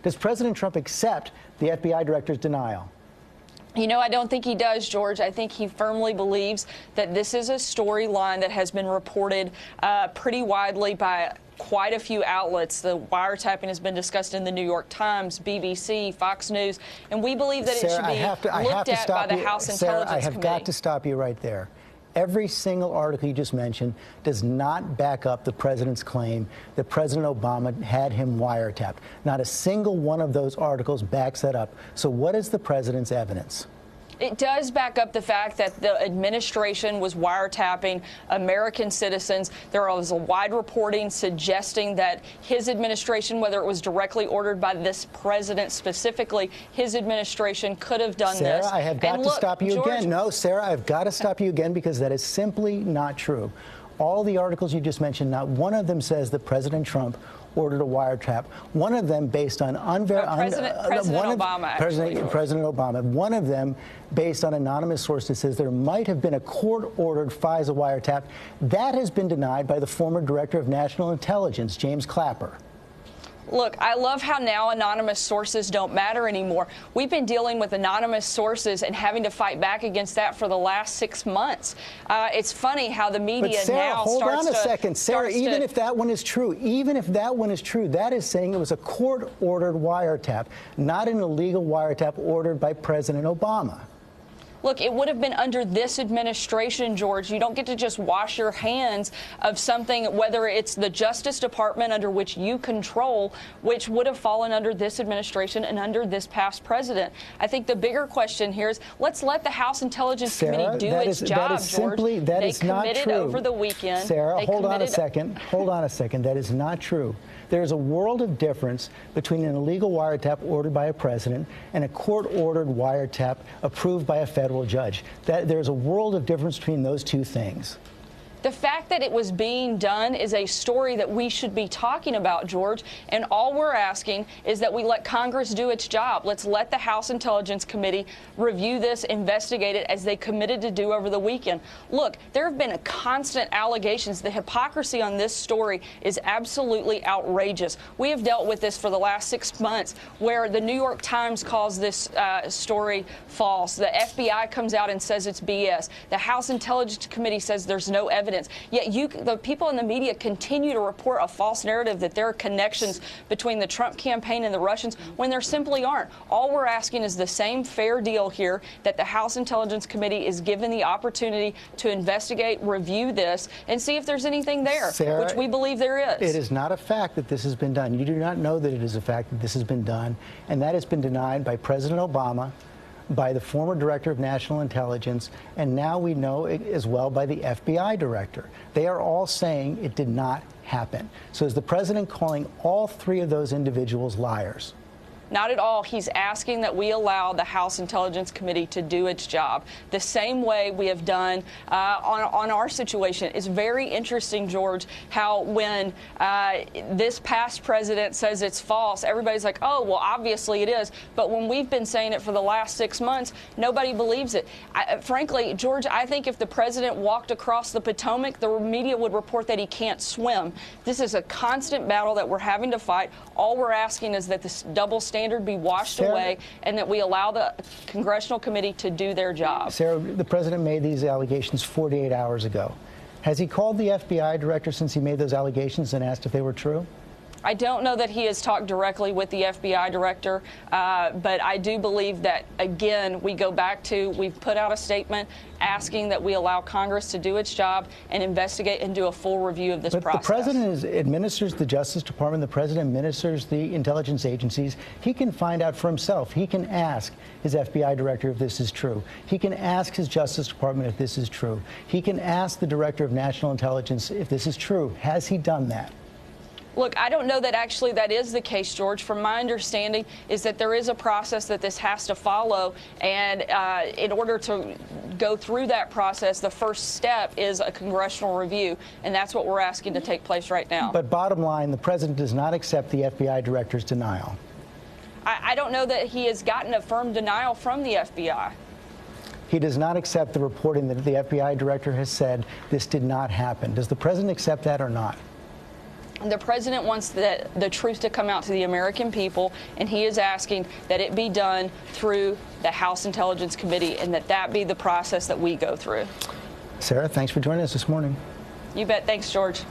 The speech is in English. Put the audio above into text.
Does President Trump accept the FBI director's denial? You know, I don't think he does, George. I think he firmly believes that this is a storyline that has been reported pretty widely by quite a few outlets. The wiretapping has been discussed in the New York Times, BBC, Fox News, and we believe that it should be looked at by the House Intelligence Committee. I have got to stop you right there. Every single article you just mentioned does not back up the president's claim that President Obama had him wiretapped. Not a single one of those articles backs that up. So what is the president's evidence? It does back up the fact that the administration was wiretapping American citizens. There was a wide reporting suggesting that his administration, whether it was directly ordered by this president specifically, his administration could have done this. Sarah, I have got to stop you again. No, Sarah, I've got to stop you again because that is simply not true. All the articles you just mentioned, not one of them says that President Trump ordered a wiretap. One of them based on President Obama. One of them based on anonymous sources says there might have been a court-ordered FISA wiretap. That has been denied by the former director of national intelligence, James Clapper. Look, I love how now anonymous sources don't matter anymore. We've been dealing with anonymous sources and having to fight back against that for the last 6 months. It's funny how the media now starts to... Hold on a second. Sarah, even if that one is true, that is saying it was a court-ordered wiretap, not an illegal wiretap ordered by President Obama. Look, it would have been under this administration, George. You don't get to just wash your hands of something, whether it's the Justice Department under which you control, which would have fallen under this administration and under this past president. I think the bigger question here is let's let the House Intelligence Committee do its job, George. That is not true. They committed over the weekend. Sarah, hold on a second. Hold on a second. That is not true. There's a world of difference between an illegal wiretap ordered by a president and a court-ordered wiretap approved by a federal judge. There's a world of difference between those two things. The fact that it was being done is a story that we should be talking about, George, and all we're asking is that we let Congress do its job. Let's let the House Intelligence Committee review this, investigate it, as they committed to do over the weekend. Look, there have been constant allegations. The hypocrisy on this story is absolutely outrageous. We have dealt with this for the last 6 months, where the New York Times calls this story false. The FBI comes out and says it's BS. The House Intelligence Committee says there's no evidence. Yet the people in the media continue to report a false narrative that there are connections between the Trump campaign and the Russians when there simply aren't. All we're asking is the same fair deal here, that the House Intelligence Committee is given the opportunity to investigate, review this, and see if there's anything there, Sarah, which we believe there is. It is not a fact that this has been done. You do not know that it is a fact that this has been done, and that has been denied by President Obama, by the former director of national intelligence, and now we know as well by the FBI director. They are all saying it did not happen. So is the president calling all three of those individuals liars? Not at all. He's asking that we allow the House Intelligence Committee to do its job the same way we have done on our situation. It's very interesting, George, how when this past president says it's false, everybody's like, oh, well, obviously it is. But when we've been saying it for the last 6 months, nobody believes it. Frankly, George, I think if the president walked across the Potomac, the media would report that he can't swim. This is a constant battle that we're having to fight. All we're asking is that this double standard be washed away and that we allow the congressional committee to do their job. Sarah, the president made these allegations 48 hours ago. Has he called the FBI director since he made those allegations and asked if they were true? I don't know that he has talked directly with the FBI director, but I do believe that, again, we go back to we've put out a statement asking that we allow Congress to do its job and investigate and do a full review of this process. The president administers the Justice Department. The president administers the intelligence agencies. He can find out for himself. He can ask his FBI director if this is true. He can ask his Justice Department if this is true. He can ask the director of national intelligence if this is true. Has he done that? Look, I don't know that actually that is the case, George. From my understanding is that there is a process that this has to follow, and in order to go through that process, the first step is a congressional review, and that's what we're asking to take place right now. But bottom line, the president does not accept the FBI director's denial. I don't know that he has gotten a firm denial from the FBI. He does not accept the reporting that the FBI director has said this did not happen. Does the president accept that or not? The president wants the truth to come out to the American people, and he is asking that it be done through the House Intelligence Committee and that be the process that we go through. Sarah, thanks for joining us this morning. You bet. Thanks, George.